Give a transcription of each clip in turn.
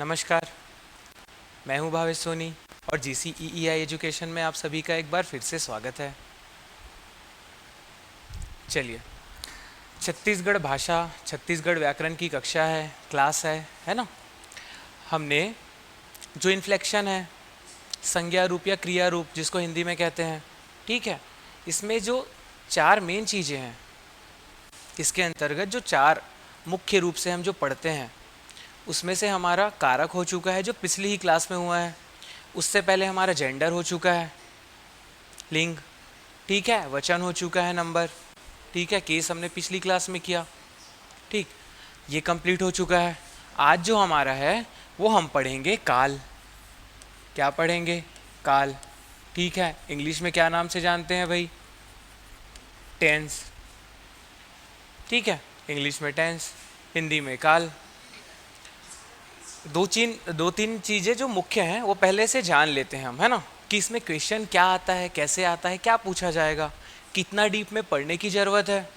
नमस्कार, मैं हूं भावेश सोनी और GCEEI एजुकेशन में आप सभी का एक बार फिर से स्वागत है। चलिए, छत्तीसगढ़ भाषा, छत्तीसगढ़ व्याकरण की कक्षा है, क्लास है ना। हमने जो इन्फ्लेक्शन है, संज्ञा रूप या क्रिया रूप जिसको हिंदी में कहते हैं, ठीक है, इसमें जो चार मेन चीज़ें हैं, इसके अंतर्गत जो चार मुख्य रूप से हम जो पढ़ते हैं, उसमें से हमारा कारक हो चुका है जो पिछली ही क्लास में हुआ है। उससे पहले हमारा जेंडर हो चुका है, लिंग, ठीक है, वचन हो चुका है, नंबर, ठीक है, केस हमने पिछली क्लास में किया, ठीक, ये कंप्लीट हो चुका है। आज जो हमारा है वो हम पढ़ेंगे काल। क्या पढ़ेंगे? काल, ठीक है। इंग्लिश में क्या नाम से जानते हैं भाई? टेंस, ठीक है, इंग्लिश में टेंस, हिंदी में काल। दो तीन चीज़ें जो मुख्य हैं वो पहले से जान लेते हैं हम, है ना, कि इसमें क्वेश्चन क्या आता है, कैसे आता है, क्या पूछा जाएगा, कितना डीप में पढ़ने की ज़रूरत है,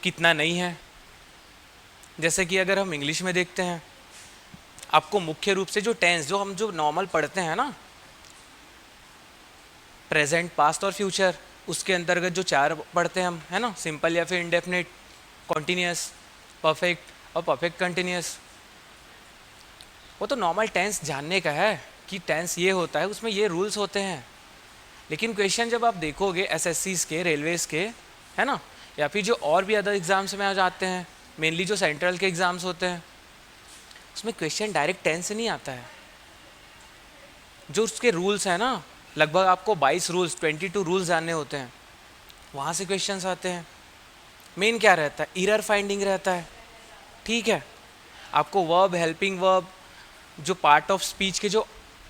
कितना नहीं है। जैसे कि अगर हम इंग्लिश में देखते हैं, आपको मुख्य रूप से जो टेंस जो हम जो नॉर्मल पढ़ते हैं ना, प्रेजेंट, पास्ट और फ्यूचर, उसके अंतर्गत जो चार पढ़ते हैं हम, है ना, सिंपल या फिर इंडेफिनिट, कॉन्टिन्यूस, परफेक्ट और परफेक्ट कंटिन्यूस, वो तो नॉर्मल टेंस जानने का है कि टेंस ये होता है, उसमें ये रूल्स होते हैं। लेकिन क्वेश्चन जब आप देखोगे एसएससीज के, रेलवेज़ के, है ना, या फिर जो और भी अदर एग्ज़ाम्स में आ जाते हैं, मेनली जो सेंट्रल के एग्ज़ाम्स होते हैं, उसमें क्वेश्चन डायरेक्ट टेंस से नहीं आता है। जो उसके रूल्स हैं ना, लगभग आपको 22 रूल्स, 22 रूल्स जानने होते हैं, वहाँ से क्वेश्चंस आते हैं। मेन क्या रहता है? एरर फाइंडिंग रहता है, ठीक है। आपको वर्ब, हेल्पिंग वर्ब, जो पार्ट ऑफ स्पीच के जो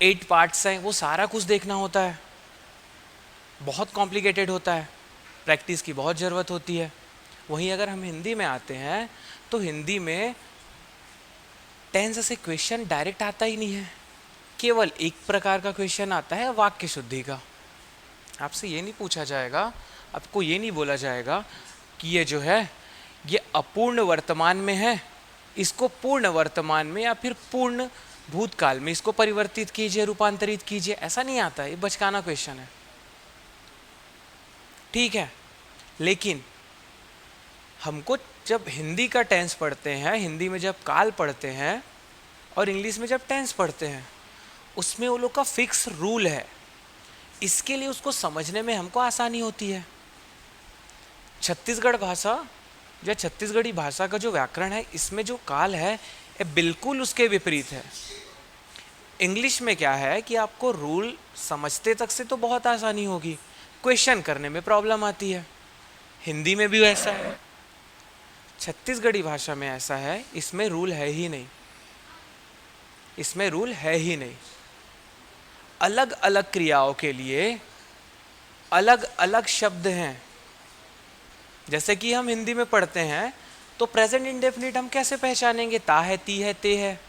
8 पार्ट्स हैं, वो सारा कुछ देखना होता है। बहुत कॉम्प्लिकेटेड होता है, प्रैक्टिस की बहुत ज़रूरत होती है। वहीं अगर हम हिंदी में आते हैं तो हिंदी में टेंस से क्वेश्चन डायरेक्ट आता ही नहीं है। केवल एक प्रकार का क्वेश्चन आता है, वाक्य शुद्धि का। आपसे ये नहीं पूछा जाएगा, आपको ये नहीं बोला जाएगा कि ये जो है ये अपूर्ण वर्तमान में है, इसको पूर्ण वर्तमान में या फिर पूर्ण भूतकाल में इसको परिवर्तित कीजिए, रूपांतरित कीजिए, ऐसा नहीं आता है। ये बचकाना क्वेश्चन है, ठीक है। लेकिन हमको जब हिंदी का टेंस पढ़ते हैं, हिंदी में जब काल पढ़ते हैं और इंग्लिश में जब टेंस पढ़ते हैं, उसमें वो लोग का फिक्स रूल है। इसके लिए उसको समझने में हमको आसानी होती है। छत्तीसगढ़ भाषा या छत्तीसगढ़ी भाषा का जो व्याकरण है, इसमें जो काल है ये बिल्कुल उसके विपरीत है। इंग्लिश में क्या है कि आपको रूल समझते तक से तो बहुत आसानी होगी, क्वेश्चन करने में प्रॉब्लम आती है। हिंदी में भी वैसा है, छत्तीसगढ़ी भाषा में ऐसा है, इसमें रूल है ही नहीं, इसमें रूल है ही नहीं। अलग अलग क्रियाओं के लिए अलग अलग शब्द हैं। जैसे कि हम हिंदी में पढ़ते हैं तो प्रेजेंट इंडेफिनिट हम कैसे पहचानेंगे? ता है, ती है, ते है,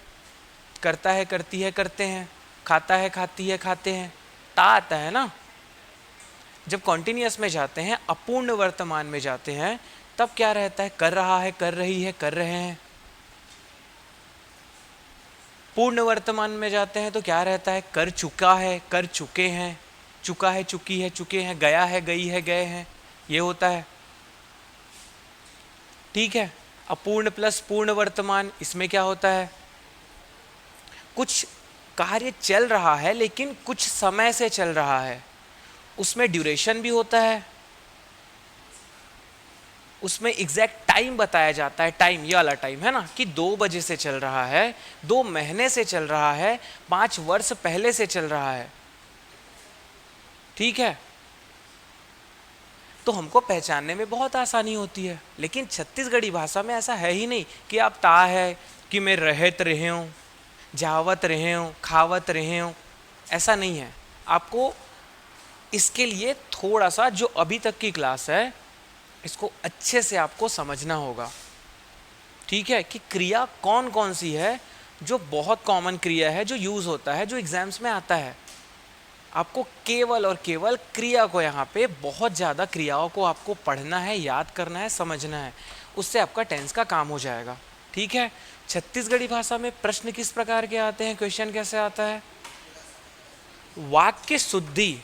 करता है, करती है, करते हैं, खाता है, खाती है, खाते हैं, ता आता है ना। जब कॉन्टिन्यूअस में जाते हैं, अपूर्ण वर्तमान में जाते हैं, तब क्या रहता है? कर रहा है, कर रही है, कर रहे हैं। पूर्ण वर्तमान में जाते हैं तो क्या रहता है? कर चुका है, कर चुके हैं, चुका है, चुकी है, चुके हैं, गया है, गई है, गए हैं, ये होता है, ठीक है। अपूर्ण प्लस पूर्ण वर्तमान, इसमें क्या होता है? कुछ कार्य चल रहा है लेकिन कुछ समय से चल रहा है, उसमें ड्यूरेशन भी होता है, उसमें एग्जैक्ट टाइम बताया जाता है। टाइम, ये वाला टाइम है ना, कि 2 बजे से चल रहा है, 2 महीने से चल रहा है, 5 वर्ष पहले से चल रहा है, ठीक है। तो हमको पहचानने में बहुत आसानी होती है। लेकिन छत्तीसगढ़ी भाषा में ऐसा है ही नहीं कि आप ता है कि मैं रहत रहे हूँ, जावत रहे हूँ, खावत रहे हूँ, ऐसा नहीं है। आपको इसके लिए थोड़ा सा जो अभी तक की क्लास है, इसको अच्छे से आपको समझना होगा, ठीक है, कि क्रिया कौन कौन सी है जो बहुत कॉमन क्रिया है, जो यूज़ होता है, जो एग्जाम्स में आता है। आपको केवल और केवल क्रिया को, यहाँ पे बहुत ज़्यादा क्रियाओं को आपको पढ़ना है, याद करना है, समझना है, उससे आपका टेंस का काम हो जाएगा। ठीक है। छत्तीसगढ़ी भाषा में प्रश्न किस प्रकार के आते हैं, क्वेश्चन कैसे आता है? वाक्य शुद्धि,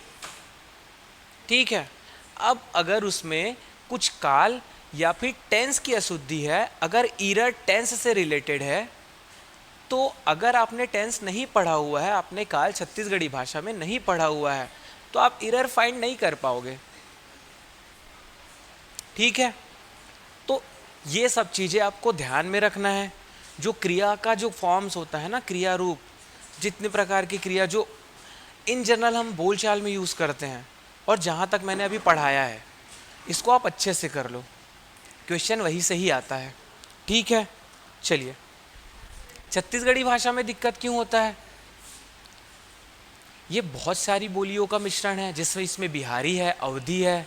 ठीक है। अब अगर उसमें कुछ काल या फिर टेंस की अशुद्धि है, अगर ईरर टेंस से रिलेटेड है, तो अगर आपने टेंस नहीं पढ़ा हुआ है, आपने काल छत्तीसगढ़ी भाषा में नहीं पढ़ा हुआ है, तो आप एरर फाइंड नहीं कर पाओगे, ठीक है। तो ये सब चीज़ें आपको ध्यान में रखना है। जो क्रिया का जो फॉर्म्स होता है ना, क्रिया रूप, जितने प्रकार की क्रिया जो इन जनरल हम बोलचाल में यूज़ करते हैं और जहाँ तक मैंने अभी पढ़ाया है, इसको आप अच्छे से कर लो, क्वेश्चन वही से ही आता है, ठीक है। चलिए, छत्तीसगढ़ी भाषा में दिक्कत क्यों होता है? ये बहुत सारी बोलियों का मिश्रण है, जिसमें इसमें बिहारी है, अवधी है,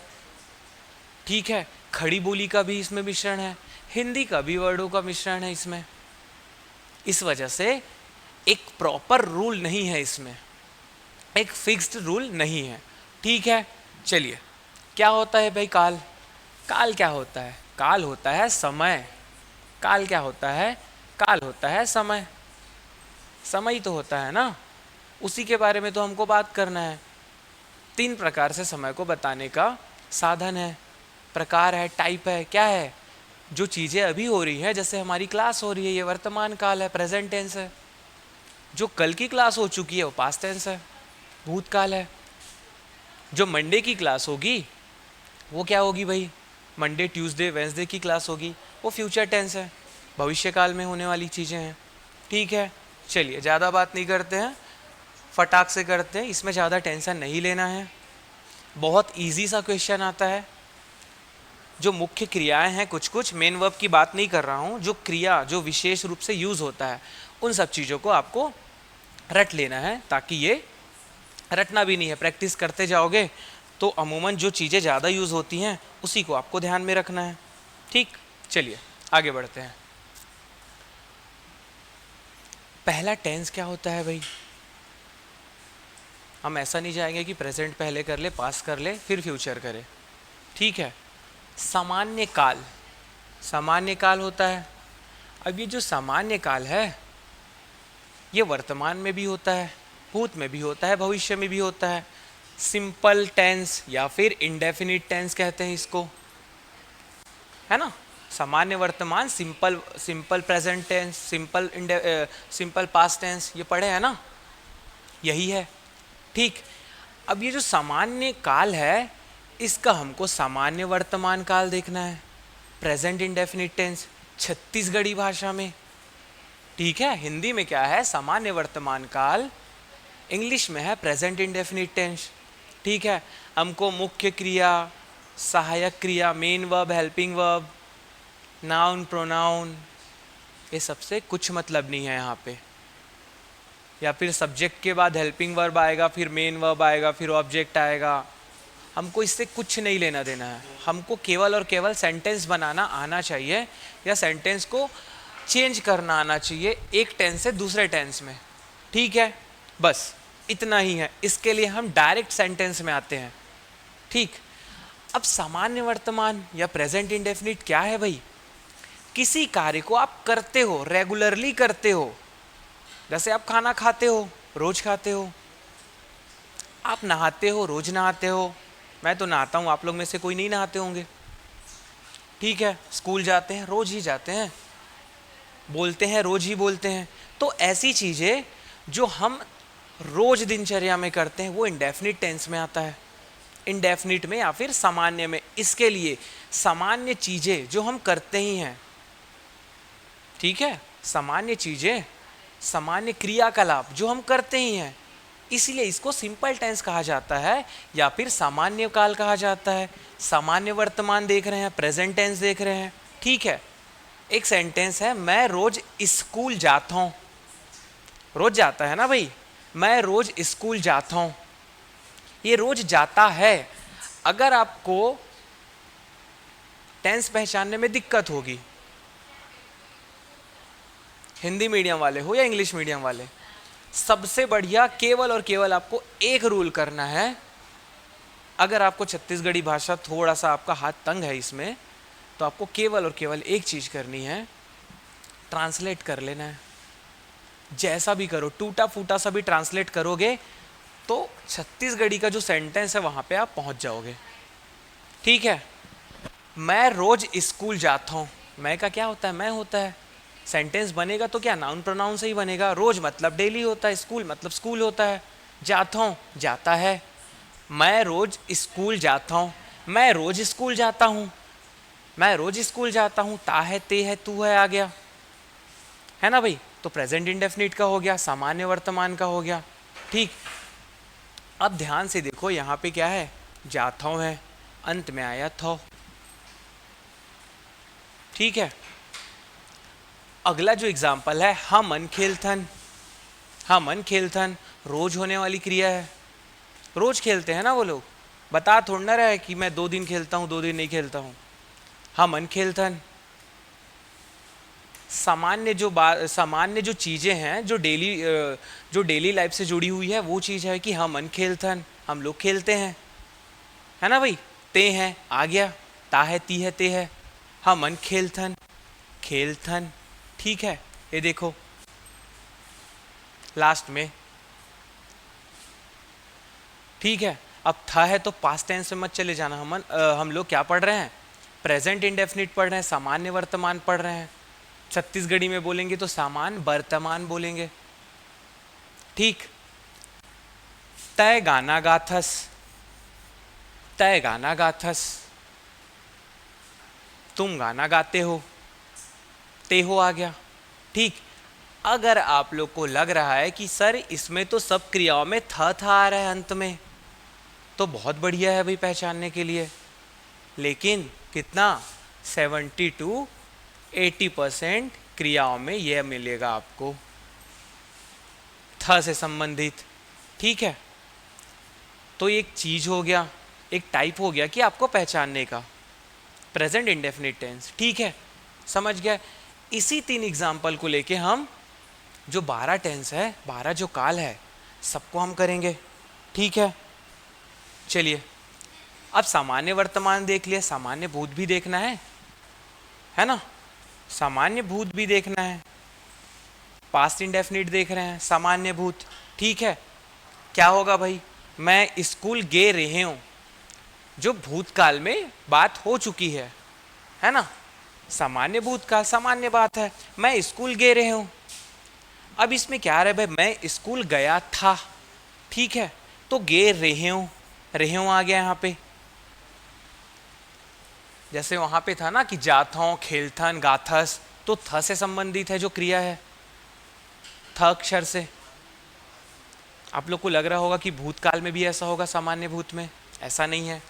ठीक है, खड़ी बोली का भी इसमें मिश्रण है, हिंदी का भी वर्डों का मिश्रण है इसमें। इस वजह से एक प्रॉपर रूल नहीं है इसमें, एक फिक्स्ड रूल नहीं है, ठीक है। चलिए, क्या होता है भाई काल? काल क्या होता है? काल होता है समय। काल क्या होता है? काल होता है समय। समय तो होता है ना, उसी के बारे में तो हमको बात करना है। 3 प्रकार से समय को बताने का साधन है, प्रकार है, टाइप है, क्या है? जो चीज़ें अभी हो रही हैं, जैसे हमारी क्लास हो रही है, ये वर्तमान काल है, प्रेजेंट टेंस है। जो कल की क्लास हो चुकी है वो पास्ट टेंस है, भूतकाल है। जो मंडे की क्लास होगी वो क्या होगी भाई? मंडे, ट्यूसडे, वेंसडे की क्लास होगी, वो फ्यूचर टेंस है, भविष्य काल में होने वाली चीज़ें हैं, ठीक है। चलिए, ज़्यादा बात नहीं करते हैं, फटाक से करते हैं, इसमें ज़्यादा टेंशन नहीं लेना है। बहुत इजी सा क्वेश्चन आता है। जो मुख्य क्रियाएं हैं, कुछ कुछ मेन वर्ब की बात नहीं कर रहा हूँ, जो क्रिया जो विशेष रूप से यूज़ होता है, उन सब चीज़ों को आपको रट लेना है, ताकि ये रटना भी नहीं है, प्रैक्टिस करते जाओगे तो अमूमन जो चीज़ें ज़्यादा यूज़ होती हैं उसी को आपको ध्यान में रखना है, ठीक। चलिए आगे बढ़ते हैं। पहला टेंस क्या होता है भाई? हम ऐसा नहीं जाएंगे कि प्रेजेंट पहले कर ले, पास्ट कर ले, फिर फ्यूचर करे, ठीक है। सामान्य काल, सामान्य काल होता है। अब ये जो सामान्य काल है, ये वर्तमान में भी होता है, भूत में भी होता है, भविष्य में भी होता है। सिंपल टेंस या फिर इंडेफिनिट टेंस कहते हैं इसको, है ना। सामान्य वर्तमान, simple simple present tense, simple past tense, ये पढ़े हैं ना, यही है, ठीक। अब ये जो सामान्य काल है, इसका हमको सामान्य वर्तमान काल देखना है, प्रेजेंट इंडेफिनिट टेंस, छत्तीसगढ़ी भाषा में, ठीक है। हिंदी में क्या है? सामान्य वर्तमान काल, इंग्लिश में है प्रेजेंट इंडेफिनिट टेंस, ठीक है। हमको मुख्य क्रिया, सहायक क्रिया, main verb, helping verb, noun, pronoun, ये सबसे कुछ मतलब नहीं है यहाँ पे। या फिर सब्जेक्ट के बाद हेल्पिंग वर्ब आएगा, फिर मेन वर्ब आएगा, फिर ऑब्जेक्ट आएगा, हमको इससे कुछ नहीं लेना देना है। हमको केवल और केवल सेंटेंस बनाना आना चाहिए, या सेंटेंस को चेंज करना आना चाहिए एक टेंस से दूसरे टेंस में, ठीक है। बस इतना ही है, इसके लिए हम डायरेक्ट सेंटेंस में आते हैं, ठीक। अब सामान्य वर्तमान या प्रेजेंट इंडेफिनिट क्या है भाई? किसी कार्य को आप करते हो, रेगुलरली करते हो, जैसे आप खाना खाते हो, रोज खाते हो, आप नहाते हो, रोज नहाते हो। मैं तो नहाता हूँ, आप लोग में से कोई नहीं नहाते होंगे, ठीक है। स्कूल जाते हैं, रोज ही जाते हैं, बोलते हैं, रोज ही बोलते हैं। तो ऐसी चीज़ें जो हम रोज दिनचर्या में करते हैं, वो इंडेफिनिट टेंस में आता है, इंडेफिनिट में या फिर सामान्य में। इसके लिए सामान्य चीज़ें जो हम करते ही हैं, ठीक है, सामान्य चीज़ें, सामान्य क्रियाकलाप जो हम करते ही हैं, इसलिए इसको सिंपल टेंस कहा जाता है या फिर सामान्य काल कहा जाता है। सामान्य वर्तमान देख रहे हैं, प्रेजेंट टेंस देख रहे हैं, ठीक है। एक सेंटेंस है, मैं रोज स्कूल जाता हूँ, रोज जाता है ना भाई, मैं रोज स्कूल जाता हूँ, ये रोज जाता है। अगर आपको टेंस पहचानने में दिक्कत होगी, हिंदी मीडियम वाले हो या इंग्लिश मीडियम वाले, सबसे बढ़िया केवल और केवल आपको एक रूल करना है। अगर आपको छत्तीसगढ़ी भाषा थोड़ा सा आपका हाथ तंग है इसमें, तो आपको केवल और केवल एक चीज़ करनी है, ट्रांसलेट कर लेना है, जैसा भी करो, टूटा फूटा सा भी ट्रांसलेट करोगे तो छत्तीसगढ़ी का जो सेंटेंस है वहां पे आप पहुंच जाओगे। ठीक है, मैं रोज स्कूल जाता हूँ, मैं का क्या होता है, मैं होता है, सेंटेंस बनेगा तो क्या नाउन प्रोनाउन से ही बनेगा। रोज मतलब डेली होता है, स्कूल मतलब स्कूल होता है, जाता हूँ जाता है, मैं रोज स्कूल जाता हूँ, मैं रोज स्कूल जाता हूँ, मैं रोज स्कूल जाता हूँ, ता है ते है तू है आ गया, है ना भाई। तो प्रेजेंट इंडेफिनिट का हो गया, सामान्य वर्तमान का हो गया। ठीक, अब ध्यान से देखो यहाँ पे क्या है, जाता हूँ है, अंत में आया था। ठीक है, अगला जो एग्जाम्पल है, हमन खेलथन, हमन खेलथन रोज होने वाली क्रिया है, रोज खेलते हैं ना वो लोग, बता थोड़ा ना रहा है कि मैं 2 दिन खेलता हूँ 2 दिन नहीं खेलता हूँ। हमन खेलथन सामान्य जो चीज़ें हैं जो डेली लाइफ से जुड़ी हुई है वो चीज़ है कि हमन खेलथन, हम लोग खेलते हैं, है ना भाई। ते हैं आ गया, ता है ती है ते है, हमन खेलथन खेलथन। ठीक है, ये देखो लास्ट में। ठीक है, अब था है तो पास्ट टेंस में मत चले जाना। हम लोग क्या पढ़ रहे हैं, प्रेजेंट इंडेफिनिट पढ़ रहे हैं, सामान्य वर्तमान पढ़ रहे हैं। छत्तीसगढ़ी में बोलेंगे तो सामान वर्तमान बोलेंगे। ठीक, तय गाना गाथस, तय गाना गाथस, तुम गाना गाते हो, ते हो आ गया। ठीक, अगर आप लोग को लग रहा है कि सर इसमें तो सब क्रियाओं में था आ रहा है अंत में, तो बहुत बढ़िया है भाई पहचानने के लिए, लेकिन कितना 70 to 80% क्रियाओं में यह मिलेगा आपको था से संबंधित। ठीक है, तो एक चीज हो गया, एक टाइप हो गया कि आपको पहचानने का, प्रेजेंट इंडेफिनिट टेंस। ठीक है, समझ गया। इसी 3 एग्जाम्पल को लेके हम जो 12 टेंस है, 12 जो काल है, सबको हम करेंगे। ठीक है, चलिए अब सामान्य वर्तमान देख लिया, सामान्य भूत भी देखना है ना, सामान्य भूत भी देखना है, पास्ट इंडेफिनिट देख रहे हैं, सामान्य भूत। ठीक है, क्या होगा भाई, मैं स्कूल गे रहे हूं, जो भूतकाल में बात हो चुकी है ना, सामान्य भूतकाल सामान्य बात है, मैं स्कूल गे रहे हूं। अब इसमें क्या है भाई, मैं स्कूल गया था। ठीक है, तो गे रहे हूं आ गया यहाँ पे, जैसे वहां पे था ना कि जाता हूं खेलथन गाथस, तो थ से संबंधित है जो क्रिया है, थ अक्षर से। आप लोग को लग रहा होगा कि भूतकाल में भी ऐसा होगा, सामान्य भूत में ऐसा नहीं है।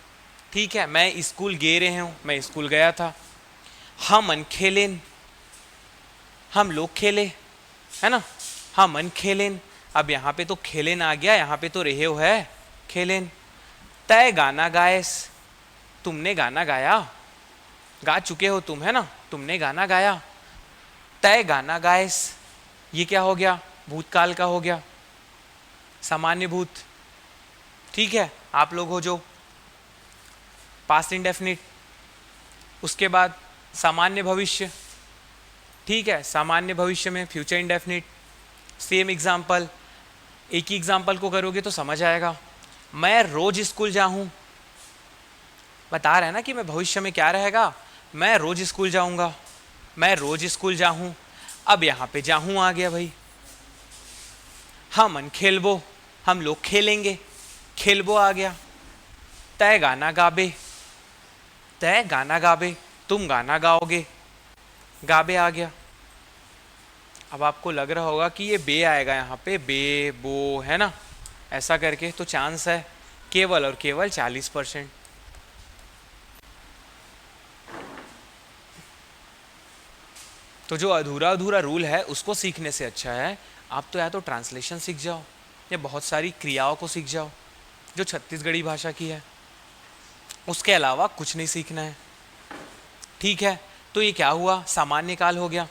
ठीक है, मैं स्कूल गे रहे हूं, मैं स्कूल गया था। हमन खेलेन, हम लोग खेले, है ना, हमन खेलेन। अब यहाँ पे तो खेलेन आ गया, यहाँ पे तो रहे हो है खेलेन। तय गाना गायस, तुमने गाना गाया, गा चुके हो तुम, है ना, तुमने गाना गाया। तय गाना गायस, ये क्या हो गया, भूतकाल का हो गया, सामान्य भूत। ठीक है, आप लोग हो जो पास्ट इंडेफिनिट, उसके बाद सामान्य भविष्य। ठीक है, सामान्य भविष्य में फ्यूचर इंडेफिनिट। सेम एग्जाम्पल, एक ही एग्जाम्पल को करोगे तो समझ आएगा। मैं रोज स्कूल जाऊं, बता रहे हैं ना कि मैं भविष्य में क्या रहेगा, मैं रोज स्कूल जाऊंगा, मैं रोज स्कूल जाऊं। अब यहाँ पे जाऊं आ गया भाई। हमन खेलबो, हम लोग खेलेंगे, खेलबो आ गया। तय गाना गाबे, तय गाना गाबे, तुम गाना गाओगे, गाबे आ गया। अब आपको लग रहा होगा कि ये बे आएगा यहाँ पे, बे बो, है ना, ऐसा करके, तो चांस है केवल और केवल 40%। तो जो अधूरा अधूरा रूल है उसको सीखने से अच्छा है आप तो या तो ट्रांसलेशन सीख जाओ या बहुत सारी क्रियाओं को सीख जाओ जो छत्तीसगढ़ी भाषा की है, उसके अलावा कुछ नहीं सीखना है। ठीक है, तो ये क्या हुआ, सामान्य काल हो गया,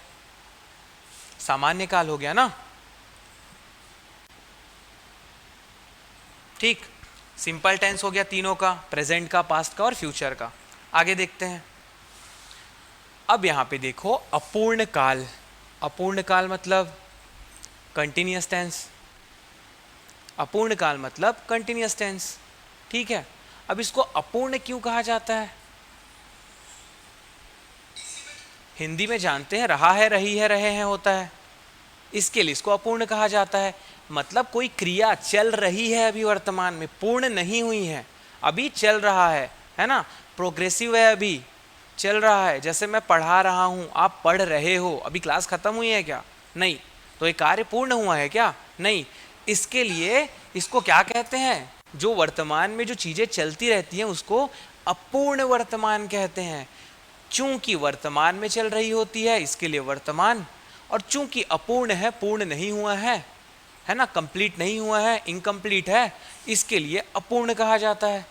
सामान्य काल हो गया ना। ठीक, सिंपल टेंस हो गया तीनों का, प्रेजेंट का, पास्ट का और फ्यूचर का। आगे देखते हैं। अब यहां पे देखो अपूर्ण काल, अपूर्ण काल मतलब कंटिन्यूअस टेंस, अपूर्ण काल मतलब कंटिन्यूअस टेंस। ठीक है, अब इसको अपूर्ण क्यों कहा जाता है? हिंदी में जानते हैं रहा है, रही है, रहे हैं होता है, इसके लिए इसको अपूर्ण कहा जाता है। मतलब कोई क्रिया चल रही है अभी वर्तमान में, पूर्ण नहीं हुई है, अभी चल रहा है ना, प्रोग्रेसिव है, अभी चल रहा है। जैसे मैं पढ़ा रहा हूँ, आप पढ़ रहे हो, अभी क्लास खत्म हुई है क्या? नहीं। तो ये कार्य पूर्ण हुआ है क्या? नहीं। इसके लिए इसको क्या कहते हैं? जो वर्तमान में जो चीजें चलती रहती हैं उसको अपूर्ण वर्तमान कहते हैं। चूंकि वर्तमान में चल रही होती है इसके लिए वर्तमान, और चूंकि अपूर्ण है, पूर्ण नहीं हुआ है ना, कंप्लीट नहीं हुआ है, इनकम्प्लीट है, इसके लिए अपूर्ण कहा जाता है।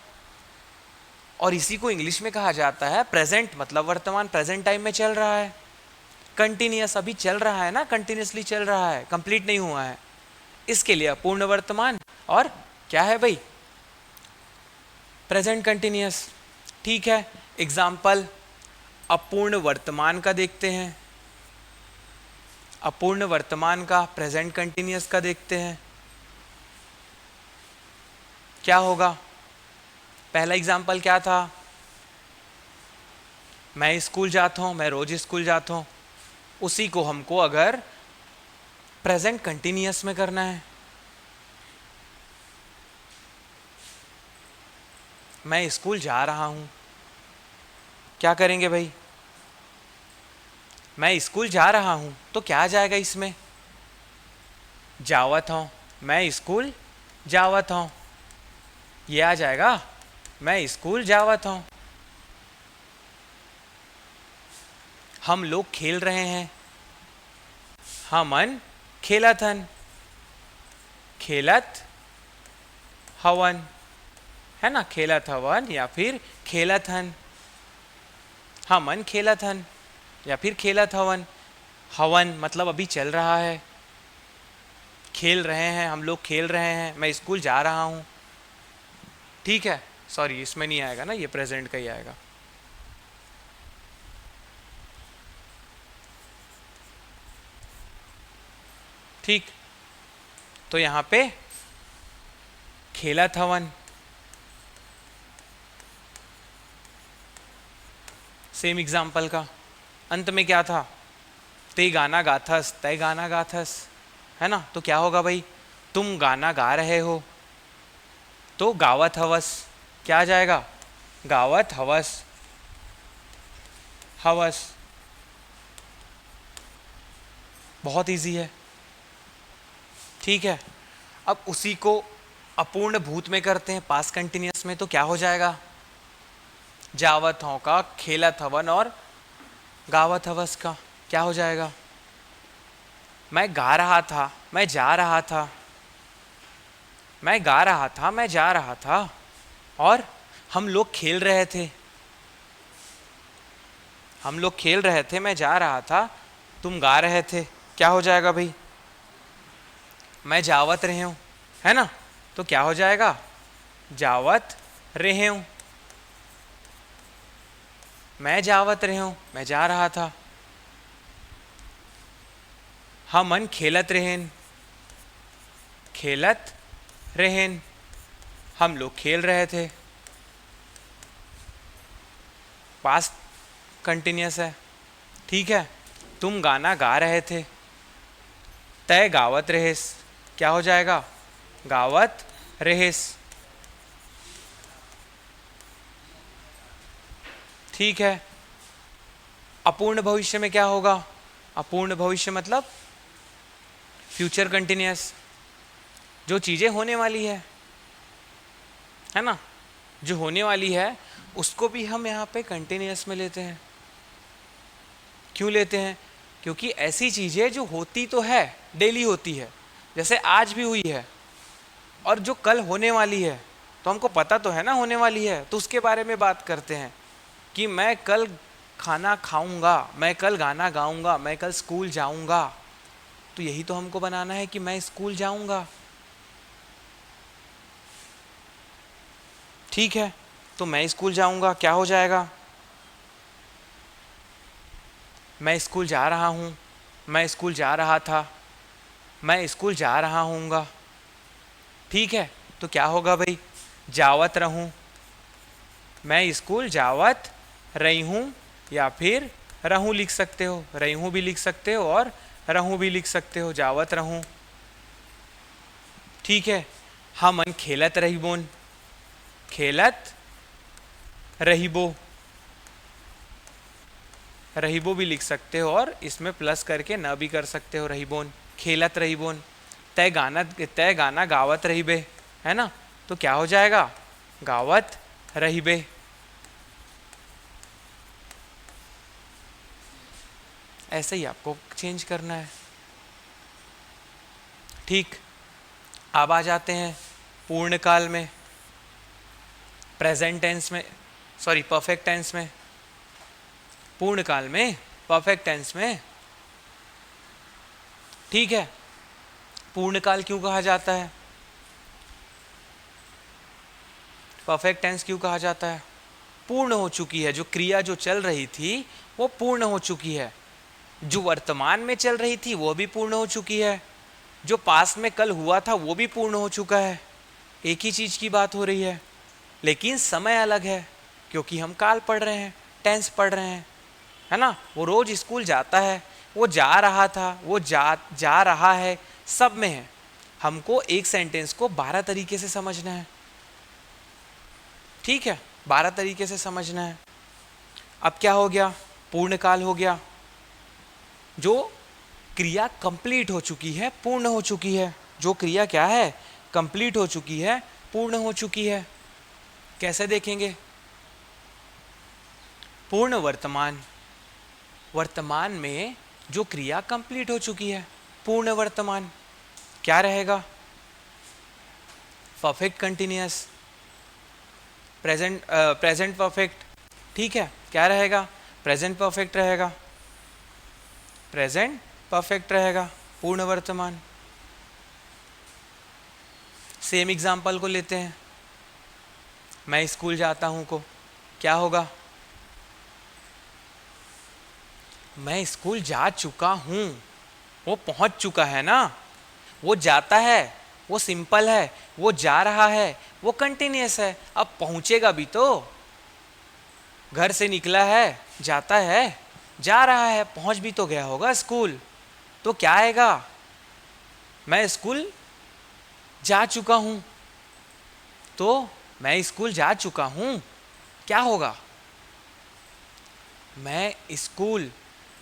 और इसी को इंग्लिश में कहा जाता है प्रेजेंट, मतलब वर्तमान, प्रेजेंट टाइम में चल रहा है। कंटिन्यूअस अभी चल रहा है ना, कंटिन्यूअसली चल रहा है, कंप्लीट नहीं हुआ है, इसके लिए अपूर्ण वर्तमान। और क्या है भाई? Present continuous. ठीक है, एग्जाम्पल अपूर्ण वर्तमान का देखते हैं, अपूर्ण वर्तमान का, प्रेजेंट कंटिन्यूअस का देखते हैं। क्या होगा? पहला एग्जाम्पल क्या था? मैं स्कूल जाता हूँ, मैं रोज स्कूल जाता हूँ, उसी को हमको अगर प्रेजेंट कंटिन्यूअस में करना है, मैं स्कूल जा रहा हूँ, क्या करेंगे भाई? मैं स्कूल जा रहा हूँ तो क्या आ जाएगा इसमें? जावत हूँ, मैं स्कूल जावत हूँ, ये आ जाएगा, मैं स्कूल जावत हूँ। हम लोग खेल रहे हैं, हमन खेलत हन, खेलत हवन, है ना, खेलत हवन या फिर खेलत हन, हमन खेलत हन या फिर खेलत हवन। हवन मतलब अभी चल रहा है, खेल रहे हैं, हम लोग खेल रहे हैं, मैं स्कूल जा रहा हूँ। ठीक है, सॉरी इसमें नहीं आएगा ना, ये प्रेजेंट का ही आएगा। ठीक, तो यहाँ पे खेलत हवन, सेम एग्जाम्पल का अंत में क्या था? ते गाना गाथस, तय गाना गाथस, है ना। तो क्या होगा भाई? तुम गाना गा रहे हो, तो गावत हवस, क्या आ जाएगा? गावत हवस, हवस। बहुत इजी है। ठीक है, अब उसी को अपूर्ण भूत में करते हैं, पास कंटिन्यूअस में, तो क्या हो जाएगा? जावत हों का खेलत हवन और गावत हवस का क्या हो जाएगा? मैं गा रहा था, मैं जा रहा था, मैं गा रहा था, मैं जा रहा था, और हम लोग खेल रहे थे, हम लोग खेल रहे थे, मैं जा रहा था, तुम गा रहे थे, क्या हो जाएगा भाई? मैं जावत रहे हूँ, है ना, तो क्या हो जाएगा? जावत रहे हूँ, मैं जावत रहे हूँ, मैं जा रहा था। हमन खेलत रहेन, खेलत रहेन, हम लोग खेल रहे थे, पास्ट कंटिन्यूअस है। ठीक है, तुम गाना गा रहे थे, तय गावत रहेस, क्या हो जाएगा? गावत रहेस। ठीक है, अपूर्ण भविष्य में क्या होगा? अपूर्ण भविष्य मतलब फ्यूचर कंटिन्यूअस, जो चीज़ें होने वाली है ना, जो होने वाली है उसको भी हम यहाँ पे कंटिन्यूअस में लेते हैं। क्यों लेते हैं? क्योंकि ऐसी चीज़ें जो होती तो है, डेली होती है, जैसे आज भी हुई है, और जो कल होने वाली है, तो हमको पता तो है ना होने वाली है, तो उसके बारे में बात करते हैं कि मैं कल खाना खाऊंगा, मैं कल गाना गाऊंगा, मैं कल स्कूल जाऊंगा, तो यही तो हमको बनाना है कि मैं स्कूल जाऊंगा। ठीक है, तो मैं स्कूल जाऊंगा क्या हो जाएगा? मैं स्कूल जा रहा हूं, मैं स्कूल जा रहा था, मैं स्कूल जा रहा हूँगा। ठीक है, तो क्या होगा भाई, जावत रहूँ, मैं स्कूल जावत रही हूँ, या फिर रहूँ लिख सकते हो, रही हूँ भी लिख सकते हो और रहूँ भी लिख सकते हो, जावत रहूँ। ठीक है, हमन खेलत रहीबोन, खेलत रहीबो, रहीबो भी लिख सकते हो और इसमें प्लस करके न भी कर सकते हो, रहीबोन, खेलत रहीबोन। तय गाना गावत रहीबे, है ना, तो क्या हो जाएगा, गावत रहीबे। ऐसे ही आपको चेंज करना है। ठीक, अब आ जाते हैं पूर्ण काल में, प्रेजेंट टेंस में, सॉरी परफेक्ट टेंस में। पूर्ण काल में, परफेक्ट टेंस में, ठीक है, पूर्ण काल क्यों कहा जाता है, परफेक्ट टेंस क्यों कहा जाता है, पूर्ण हो चुकी है, जो क्रिया जो चल रही थी वो पूर्ण हो चुकी है, जो वर्तमान में चल रही थी वो भी पूर्ण हो चुकी है, जो पास में कल हुआ था वो भी पूर्ण हो चुका है। एक ही चीज की बात हो रही है, लेकिन समय अलग है, क्योंकि हम काल पढ़ रहे हैं, टेंस पढ़ रहे हैं, है ना। वो रोज स्कूल जाता है, वो जा रहा था, वो जा रहा है, सब में है। हमको एक सेंटेंस को 12 तरीके से समझना है, ठीक है, 12 तरीके से समझना है। अब क्या हो गया, पूर्ण काल हो गया, जो क्रिया कंप्लीट हो चुकी है, पूर्ण हो चुकी है, जो क्रिया क्या है, कंप्लीट हो चुकी है, पूर्ण हो चुकी है। कैसे देखेंगे, पूर्ण वर्तमान, वर्तमान में जो क्रिया कंप्लीट हो चुकी है, पूर्ण वर्तमान क्या रहेगा, परफेक्ट कंटिन्यूअस, प्रेजेंट परफेक्ट, ठीक है, क्या रहेगा, प्रेजेंट परफेक्ट रहेगा, प्रेजेंट परफेक्ट रहेगा, पूर्ण वर्तमान। सेम एग्जाम्पल को लेते हैं, मैं स्कूल जाता हूं को क्या होगा, मैं स्कूल जा चुका हूं, वो पहुंच चुका है ना, वो जाता है वो सिंपल है, वो जा रहा है वो कंटिन्यूअस है, अब पहुंचेगा भी तो, घर से निकला है, जाता है, जा रहा है, पहुंच भी तो गया होगा स्कूल, तो क्या आएगा, मैं स्कूल जा चुका हूं, तो मैं स्कूल जा चुका हूं क्या होगा, मैं स्कूल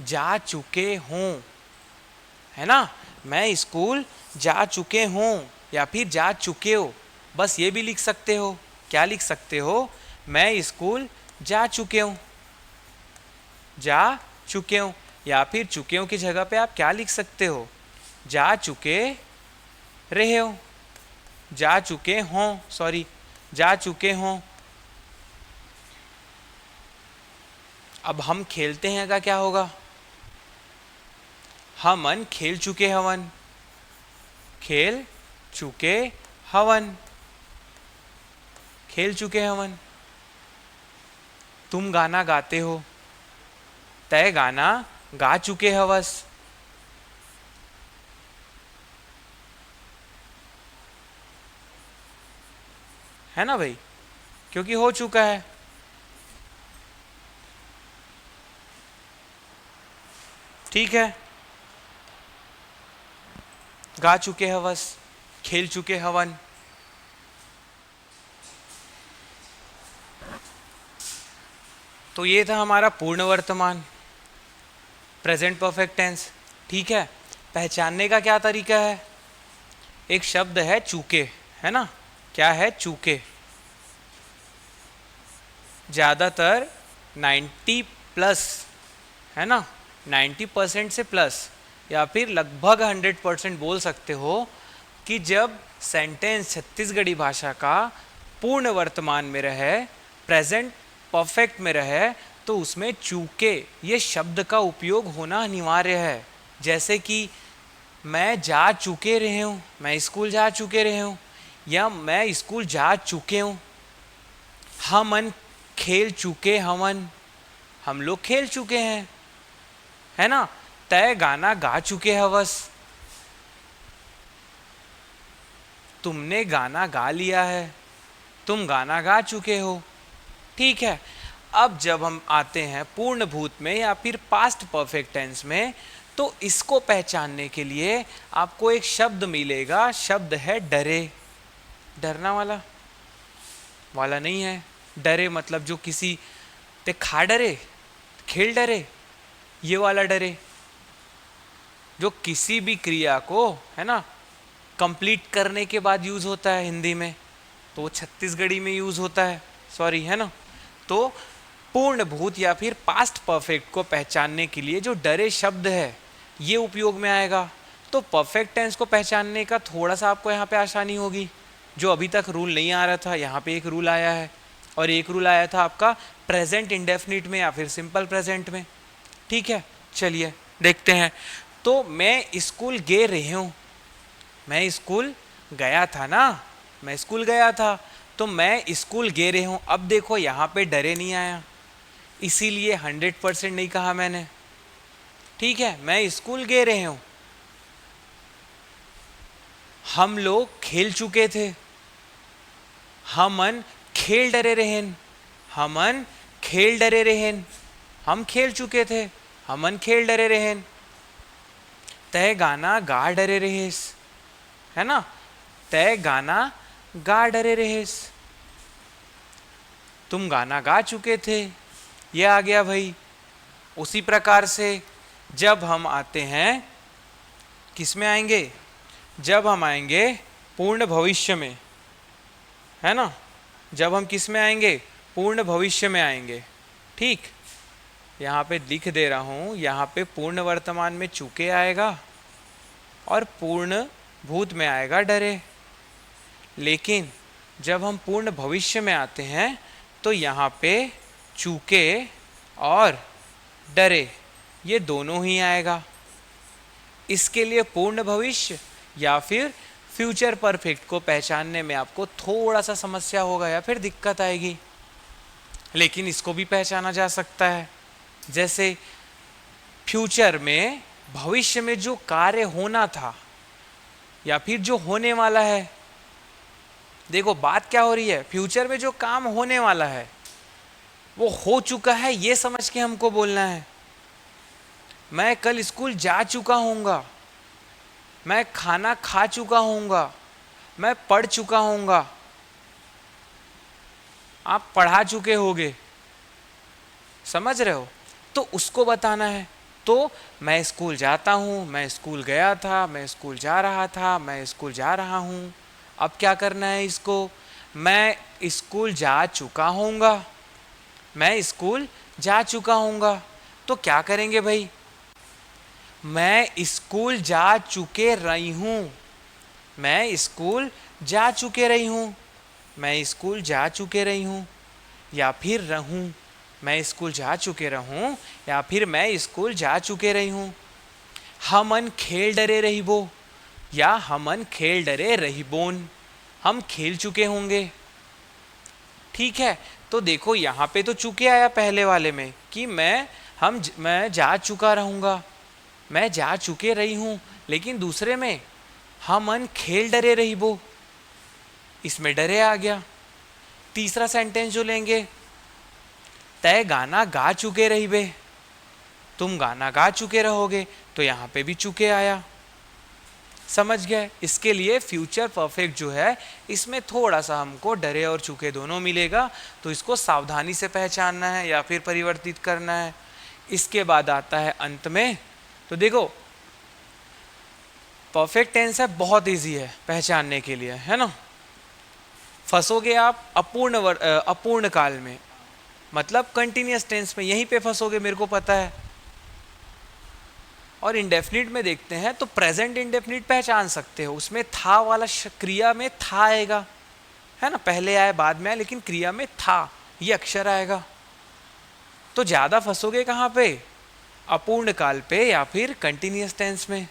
जा चुके हूं, है ना, मैं स्कूल जा चुके हूं या फिर जा चुके हो, बस ये भी लिख सकते हो, क्या लिख सकते हो, मैं स्कूल जा चुके हूं, जा चुके हूं, या फिर चुके हूं की जगह पे आप क्या लिख सकते हो, जा चुके रहे हो, जा चुके हों, सॉरी जा चुके हों। अब हम खेलते हैं का क्या होगा, हमन खेल चुके हवन, खेल चुके हवन, खेल चुके हवन। तुम गाना गाते हो, तय गाना गा चुके हवस, है ना भाई, क्योंकि हो चुका है। ठीक है, गा चुके हवस, खेल चुके हवन। तो ये था हमारा पूर्ण वर्तमान, प्रेजेंट परफेक्ट टेंस। ठीक है, पहचानने का क्या तरीका है, एक शब्द है चूके, है ना, क्या है चूके, ज़्यादातर 90 प्लस, है ना, 90% से प्लस, या फिर लगभग 100% बोल सकते हो कि जब सेंटेंस छत्तीसगढ़ी भाषा का पूर्ण वर्तमान में रहे, प्रेजेंट परफेक्ट में रहे, तो उसमें चूके ये शब्द का उपयोग होना अनिवार्य है। जैसे कि मैं जा चुके रहे हूँ, मैं स्कूल जा चुके रहे हूँ, या मैं स्कूल जा चुके हूँ, हमन खेल चुके हवन, हम लोग खेल चुके हैं, है ना, तय गाना गा चुके हवस, तुमने गाना गा लिया है, तुम गाना गा चुके हो। ठीक है, अब जब हम आते हैं पूर्ण भूत में या फिर पास्ट परफेक्ट टेंस में, तो इसको पहचानने के लिए आपको एक शब्द मिलेगा, शब्द है डरे। डरना वाला वाला नहीं है, डरे मतलब जो किसी पे खा डरे, खेल डरे, ये वाला डरे, जो किसी भी क्रिया को है ना कंप्लीट करने के बाद यूज होता है हिंदी में, तो वो छत्तीसगढ़ी में यूज होता है, सॉरी, है ना। तो पूर्ण भूत या फिर पास्ट परफेक्ट को पहचानने के लिए जो डरे शब्द है ये उपयोग में आएगा। तो परफेक्ट टेंस को पहचानने का थोड़ा सा आपको यहाँ पे आसानी होगी। जो अभी तक रूल नहीं आ रहा था, यहाँ पे एक रूल आया है, और एक रूल आया था आपका प्रेजेंट इंडेफिनिट में या फिर सिंपल प्रेजेंट में। ठीक है, चलिए देखते हैं। तो मैं स्कूल गे रही हूँ, मैं स्कूल गया था ना, मैं स्कूल गया था, तो मैं स्कूल गे रही हूँ। अब देखो यहाँ पे डरे नहीं आया, इसीलिए 100% नहीं कहा मैंने। ठीक है, मैं स्कूल गे रहे हूँ। हम लोग खेल चुके थे, हमन खेल डरे रहेन, हमन खेल डरे रहेन, हम खेल चुके थे, हमन खेल डरे रहेन। तय गाना गा डरे रहेस, है ना, तय गाना गा डरे रहेस, तुम गाना गा चुके थे, ये आ गया भाई। उसी प्रकार से जब हम आते हैं, किस में आएंगे, जब हम आएंगे पूर्ण भविष्य में, है ना, जब हम किस में आएंगे, पूर्ण भविष्य में आएंगे। ठीक, यहाँ पे लिख दे रहा हूँ, यहाँ पे पूर्ण वर्तमान में चूके आएगा और पूर्ण भूत में आएगा डरे। लेकिन जब हम पूर्ण भविष्य में आते हैं तो यहाँ पे चूके और डरे ये दोनों ही आएगा। इसके लिए पूर्ण भविष्य या फिर फ्यूचर परफेक्ट को पहचानने में आपको थोड़ा सा समस्या होगा या फिर दिक्कत आएगी, लेकिन इसको भी पहचाना जा सकता है। जैसे फ्यूचर में, भविष्य में जो कार्य होना था या फिर जो होने वाला है, देखो बात क्या हो रही है, फ्यूचर में जो काम होने वाला है वो हो चुका है, ये समझ के हमको बोलना है। मैं कल स्कूल जा चुका हूँगा, मैं खाना खा चुका हूँगा, मैं पढ़ चुका हूँगा। आप पढ़ा चुके होगे, समझ रहे हो, तो उसको बताना है। तो मैं स्कूल जाता हूँ, मैं स्कूल गया था, मैं स्कूल जा रहा था, मैं स्कूल जा रहा हूँ। अब क्या करना है इसको, मैं स्कूल जा चुका हूँगा, मैं स्कूल जा चुका हूँगा। तो क्या करेंगे भाई, मैं स्कूल जा चुके रही हूँ, मैं स्कूल जा चुके रही हूँ, मैं स्कूल जा चुके रही हूँ, या फिर रहूँ, मैं स्कूल जा चुके रहूँ, या फिर मैं स्कूल जा चुके रही हूँ। हमन खेल डरे रहिबो या हमन खेल डरे रहिबोन, हम खेल चुके होंगे। ठीक है, तो देखो यहाँ पे तो चुके आया पहले वाले में कि मैं जा चुका रहूँगा, मैं जा चुके रही हूँ, लेकिन दूसरे में हमन खेल डरे रहिबो, इसमें डरे आ गया। तीसरा सेंटेंस जो लेंगे, तय गाना गा चुके रहिबे, तुम गाना गा चुके रहोगे, तो यहाँ पे भी चुके आया। समझ गए। इसके लिए फ्यूचर परफेक्ट जो है इसमें थोड़ा सा हमको डरे और चुके दोनों मिलेगा, तो इसको सावधानी से पहचानना है या फिर परिवर्तित करना है। इसके बाद आता है अंत में, तो देखो परफेक्ट टेंस है, बहुत इजी है पहचानने के लिए, है ना। फंसोगे आप अपूर्ण काल में, मतलब कंटिन्यूअस टेंस में, यहीं पे फंसोगे, मेरे को पता है। और इंडेफिनिट में देखते हैं तो प्रेजेंट इंडेफिनिट पहचान सकते हो, उसमें था वाला क्रिया में था आएगा, है ना, पहले आए बाद में आए, लेकिन क्रिया में था ये अक्षर आएगा। तो ज्यादा फंसोगे कहाँ पे, अपूर्ण काल पे या फिर कंटिन्यूअस टेंस में।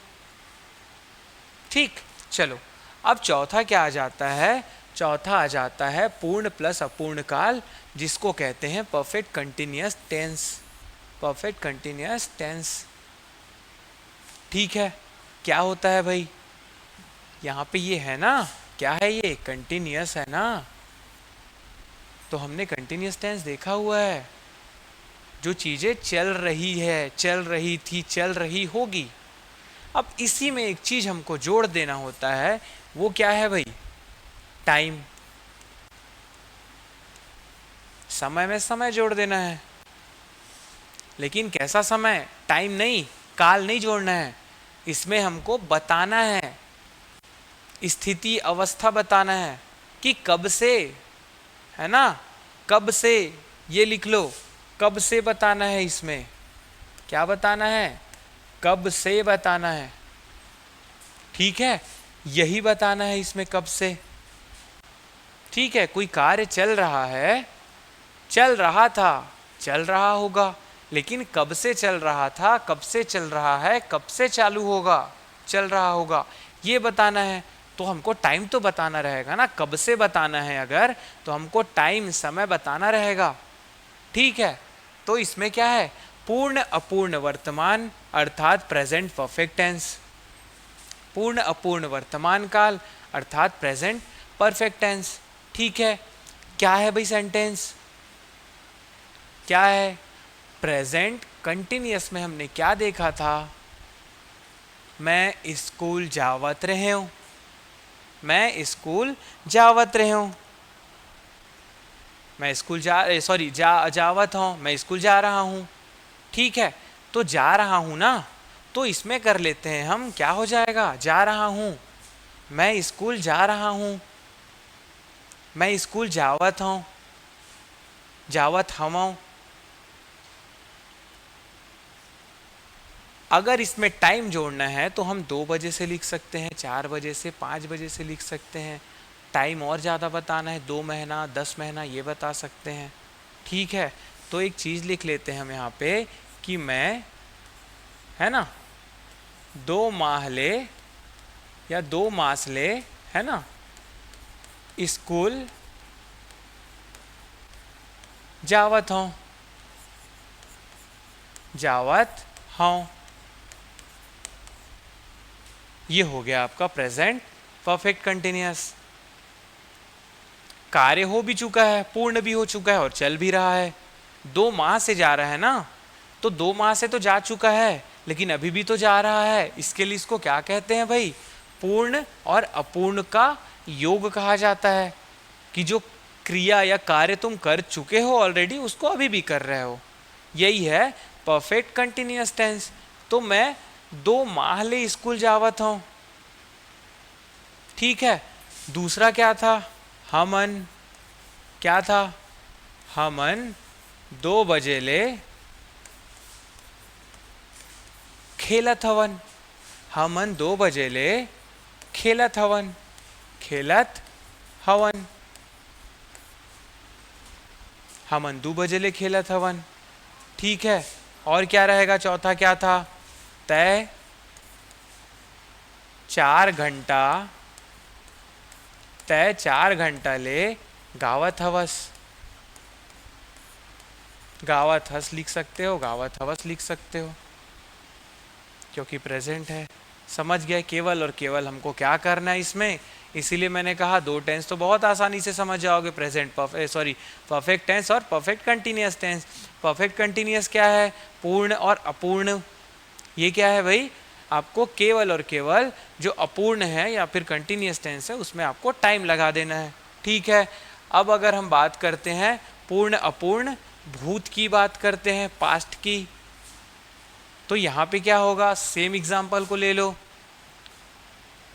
ठीक, चलो अब चौथा क्या आ जाता है, चौथा आ जाता है पूर्ण प्लस अपूर्ण काल, जिसको कहते हैं perfect continuous tense. Perfect continuous tense, ठीक है, क्या होता है भाई, यहाँ पे ये है ना, क्या है ये, कंटिन्यूअस है ना, तो हमने कंटिन्यूअस टेंस देखा हुआ है, जो चीजें चल रही है, चल रही थी, चल रही होगी। अब इसी में एक चीज हमको जोड़ देना होता है, वो क्या है भाई, टाइम। समय में समय जोड़ देना है, लेकिन कैसा समय, टाइम नहीं, काल नहीं जोड़ना है, इसमें हमको बताना है, स्थिति अवस्था बताना है कि कब से, है ना, कब से, ये लिख लो, कब से बताना है, इसमें क्या बताना है, कब से बताना है, ठीक है, यही बताना है इसमें, कब से। ठीक है, कोई कार्य चल रहा है, चल रहा था, चल रहा होगा, लेकिन कब से चल रहा था, कब से चल रहा है, कब से चालू होगा, चल रहा होगा, ये बताना है। तो हमको टाइम तो बताना रहेगा ना, कब से बताना है अगर, तो हमको टाइम, समय बताना रहेगा। ठीक है, तो इसमें क्या है, पूर्ण अपूर्ण वर्तमान अर्थात प्रेजेंट परफेक्ट टेंस, पूर्ण अपूर्ण वर्तमान काल अर्थात प्रेजेंट परफेक्ट टेंस। ठीक है, क्या है भाई सेंटेंस, क्या है, प्रेजेंट कंटिन्यूअस में हमने क्या देखा था, मैं स्कूल जावत रहे हूं, मैं स्कूल जावत रहे हूं, मैं स्कूल जावत हूं, मैं स्कूल जा रहा हूं। ठीक है, तो जा रहा हूं ना, तो इसमें कर लेते हैं हम, क्या हो जाएगा, जा रहा हूं, मैं स्कूल जा रहा हूं, मैं स्कूल जावत हूं, जावत हूं। अगर इसमें टाइम जोड़ना है तो हम 2 बजे से लिख सकते हैं, 4 बजे से, 5 बजे से लिख सकते हैं। टाइम और ज़्यादा बताना है, 2 महीना, 10 महीना, ये बता सकते हैं। ठीक है, तो एक चीज़ लिख लेते हैं हम यहाँ पे कि मैं, है ना, 2 माहले या 2 मासले, है ना, स्कूल जावत हूँ, जावत हूँ। ये हो गया आपका प्रेजेंट परफेक्ट कंटिन्यूअस। कार्य हो भी चुका है, पूर्ण भी हो चुका है और चल भी रहा है। 2 माह से जा रहा है ना, तो 2 माह से तो जा चुका है, लेकिन अभी भी तो जा रहा है। इसके लिए इसको क्या कहते हैं भाई, पूर्ण और अपूर्ण का योग कहा जाता है, कि जो क्रिया या कार्य तुम कर चुके हो ऑलरेडी, उसको अभी भी कर रहे हो, यही है परफेक्ट कंटिन्यूअस टेंस। तो मैं 2 माहले स्कूल जावत हूं। ठीक है, दूसरा क्या था, हमन, क्या था, हमन 2 बजे ले खेलत हवन, हमन 2 बजे ले खेलत हवन, खेलत हवन, हमन 2 बजे ले खेलत हवन। ठीक है, और क्या रहेगा, चौथा क्या था, तय 4 घंटा, तय 4 घंटा ले गावत हवस, गावत हस लिख सकते हो, गावत हवस लिख सकते हो, क्योंकि प्रेजेंट है। समझ गए, केवल और केवल हमको क्या करना है इसमें, इसीलिए मैंने कहा 2 टेंस तो बहुत आसानी से समझ जाओगे, प्रेजेंट परफेक्ट टेंस और perfect continuous tense. Perfect continuous क्या है, पूर्ण और अपूर्ण। ये क्या है भाई, आपको केवल और केवल जो अपूर्ण है या फिर कंटिन्यूअस टेंस है, उसमें आपको टाइम लगा देना है। ठीक है, अब अगर हम बात करते हैं पूर्ण अपूर्ण भूत की, बात करते हैं पास्ट की, तो यहां पे क्या होगा, सेम एग्जांपल को ले लो,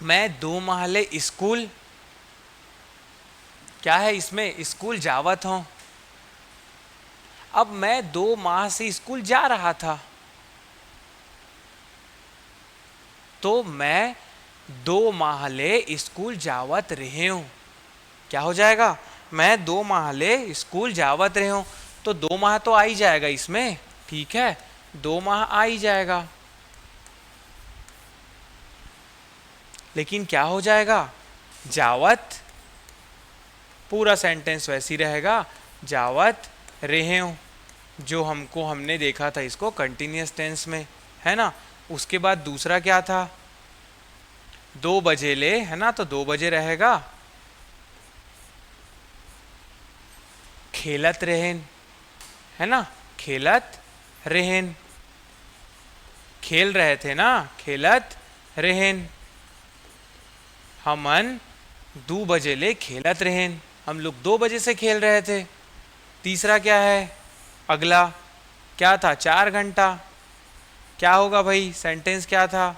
मैं 2 माहले स्कूल, क्या है इसमें, स्कूल जावत हूं। अब मैं 2 माह से स्कूल जा रहा था, तो मैं 2 माहले स्कूल जावत रहे हूं। क्या हो जाएगा, मैं 2 माहले स्कूल जावत रहे हूं, तो 2 माह तो आ ही जाएगा इसमें। ठीक है, 2 माह आ ही जाएगा, लेकिन क्या हो जाएगा, जावत, पूरा सेंटेंस वैसी रहेगा, जावत रहे हूं, जो हमने देखा था इसको कंटिन्यूअस टेंस में, है ना। उसके बाद दूसरा क्या था, 2 बजे ले, है ना, तो 2 बजे रहेगा खेलत रहेन, है ना, खेलत रहेन, खेल रहे थे ना, खेलत रहेन। हमन 2 बजे ले खेलत रहेन, हम लोग 2 बजे से खेल रहे थे। तीसरा क्या है, अगला क्या था, 4 घंटा। क्या होगा भाई, सेंटेंस क्या था,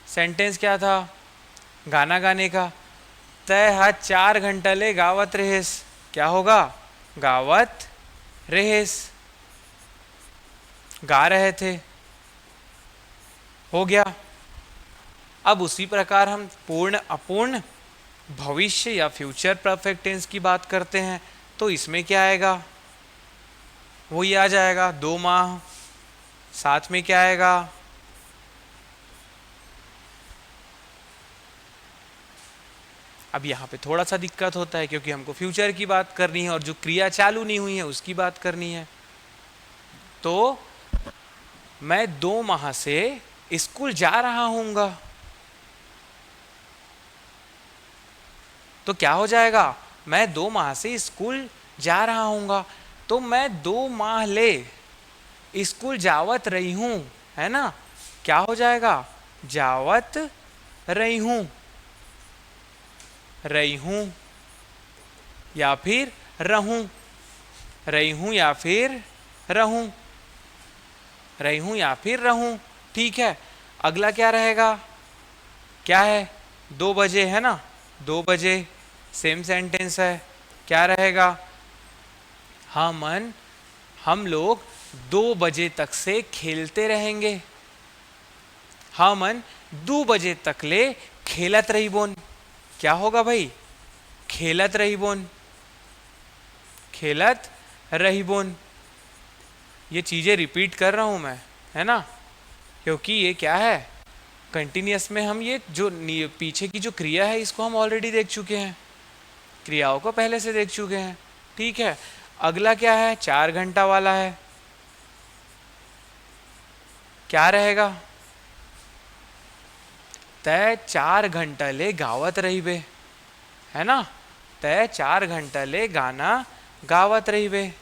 सेंटेंस क्या था, गाना गाने का। तय हा 4 घंटा ले गावत रहेस, क्या होगा, गावत रहेस, गा रहे थे, हो गया। अब उसी प्रकार हम पूर्ण अपूर्ण भविष्य या फ्यूचर परफेक्ट टेंस की बात करते हैं, तो इसमें क्या आएगा, वही आ जाएगा 2 माह। साथ में क्या आएगा, अब यहाँ पे थोड़ा सा दिक्कत होता है क्योंकि हमको फ्यूचर की बात करनी है और जो क्रिया चालू नहीं हुई है उसकी बात करनी है। तो मैं 2 माह से स्कूल जा रहा हूँगा, तो क्या हो जाएगा, मैं 2 माह से स्कूल जा रहा हूँगा, तो मैं 2 माह ले स्कूल जावत रही हूँ, है ना, क्या हो जाएगा, जावत रही हूँ, रही हूँ या फिर रहूं, रही हूं या फिर रहूं, रही हूं या फिर रहूं। ठीक है, अगला क्या रहेगा, क्या है, 2 बजे, है ना, 2 बजे, सेम सेंटेंस है, क्या रहेगा, हम लोग 2 बजे तक से खेलते रहेंगे, हमन 2 बजे तक ले खेलत रही बोन, क्या होगा भाई, खेलत रही बोन, खेलत रही बोन। ये चीज़ें रिपीट कर रहा हूँ मैं, है ना, क्योंकि ये क्या है, कंटिन्यूस में हम ये जो पीछे की जो क्रिया है इसको हम ऑलरेडी देख चुके हैं, क्रियाओं को पहले से देख चुके हैं। ठीक है, अगला क्या है, 4 घंटा वाला है, क्या रहेगा, तय 4 घंटा ले गावत रही बे, है ना, तय 4 घंटा ले गाना गावत रही बे,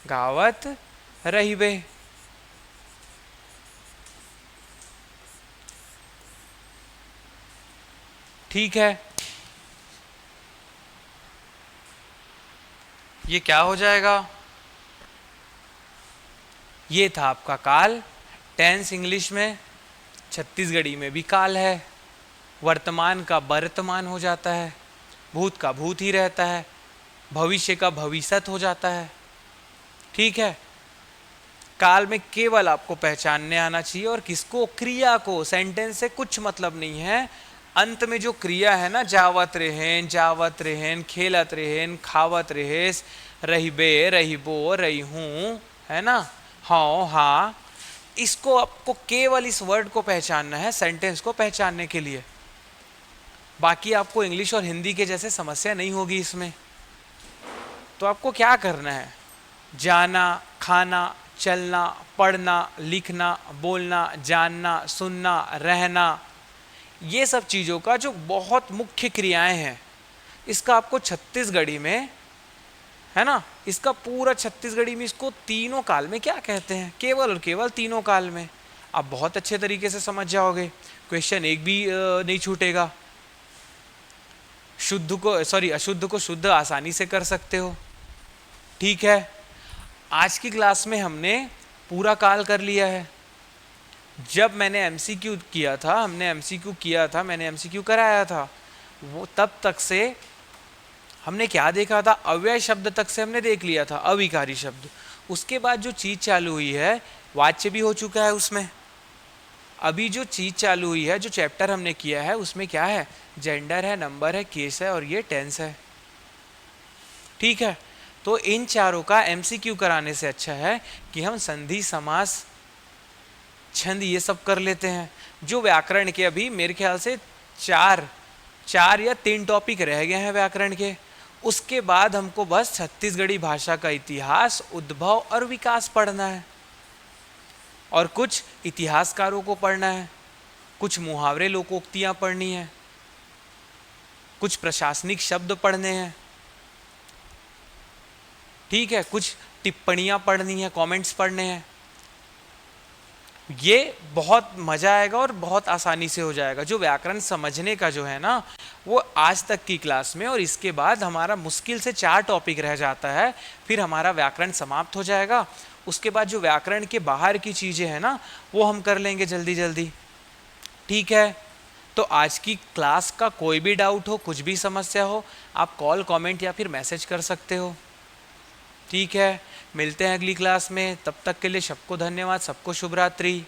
गावत रही बे। ठीक है, ये क्या हो जाएगा, ये था आपका काल। टेंस इंग्लिश में, छत्तीसगढ़ी में भी काल है, वर्तमान का वर्तमान हो जाता है, भूत का भूत ही रहता है, भविष्य का भविष्यत हो जाता है। ठीक है, काल में केवल आपको पहचानने आना चाहिए, और किसको, क्रिया को, सेंटेंस से कुछ मतलब नहीं है। अंत में जो क्रिया है ना, जावत रहेन, खेलत रहेन, खावत रहेस, रहीबे, रहीबो, रही हूँ, है ना, हाँ हाँ, इसको आपको केवल इस वर्ड को पहचानना है सेंटेंस को पहचानने के लिए। बाकी आपको इंग्लिश और हिंदी के जैसे समस्या नहीं होगी इसमें। तो आपको क्या करना है, जाना, खाना, चलना, पढ़ना, लिखना, बोलना, जानना, सुनना, रहना, ये सब चीज़ों का जो बहुत मुख्य क्रियाएं हैं, इसका आपको छत्तीसगढ़ी में, है ना, इसका पूरा छत्तीसगढ़ी में इसको तीनों काल में क्या कहते हैं, केवल और केवल तीनों काल में आप बहुत अच्छे तरीके से समझ जाओगे, क्वेश्चन एक भी नहीं छूटेगा। शुद्ध को सॉरी अशुद्ध को शुद्ध आसानी से कर सकते हो। ठीक है, आज की क्लास में हमने पूरा काल कर लिया है। जब मैंने एमसीक्यू किया था, मैंने एमसीक्यू कराया था, वो तब तक से हमने क्या देखा था, अव्यय शब्द तक से हमने देख लिया था, अविकारी शब्द। उसके बाद जो चीज़ चालू हुई है, वाच्य भी हो चुका है उसमें। अभी जो चीज़ चालू हुई है, जो चैप्टर हमने किया है, उसमें क्या है, जेंडर है, नंबर है, केस है और ये टेंस है। ठीक है, तो इन चारों का एमसीक्यू कराने से अच्छा है कि हम संधि, समास, छंद ये सब कर लेते हैं। जो व्याकरण के अभी मेरे ख्याल से चार या 3 टॉपिक रह गए हैं व्याकरण के। उसके बाद हमको बस छत्तीसगढ़ी भाषा का इतिहास, उद्भव और विकास पढ़ना है। और कुछ इतिहासकारों को पढ़ना है, कुछ मुहावरे लोकोक्तियाँ पढ़नी है, कुछ प्रशासनिक शब्द पढ़ने हैं, ठीक है, कुछ टिप्पणियाँ पढ़नी है, कमेंट्स पढ़ने हैं। ये बहुत मज़ा आएगा और बहुत आसानी से हो जाएगा। जो व्याकरण समझने का जो है ना, वो आज तक की क्लास में, और इसके बाद हमारा मुश्किल से 4 टॉपिक रह जाता है, फिर हमारा व्याकरण समाप्त हो जाएगा। उसके बाद जो व्याकरण के बाहर की चीज़ें हैं ना, वो हम कर लेंगे जल्दी जल्दी, ठीक है। तो आज की क्लास का कोई भी डाउट हो, कुछ भी समस्या हो, आप कॉल, कमेंट या फिर मैसेज कर सकते हो, ठीक है। मिलते हैं अगली क्लास में, तब तक के लिए सबको धन्यवाद, सबको शुभ रात्रि।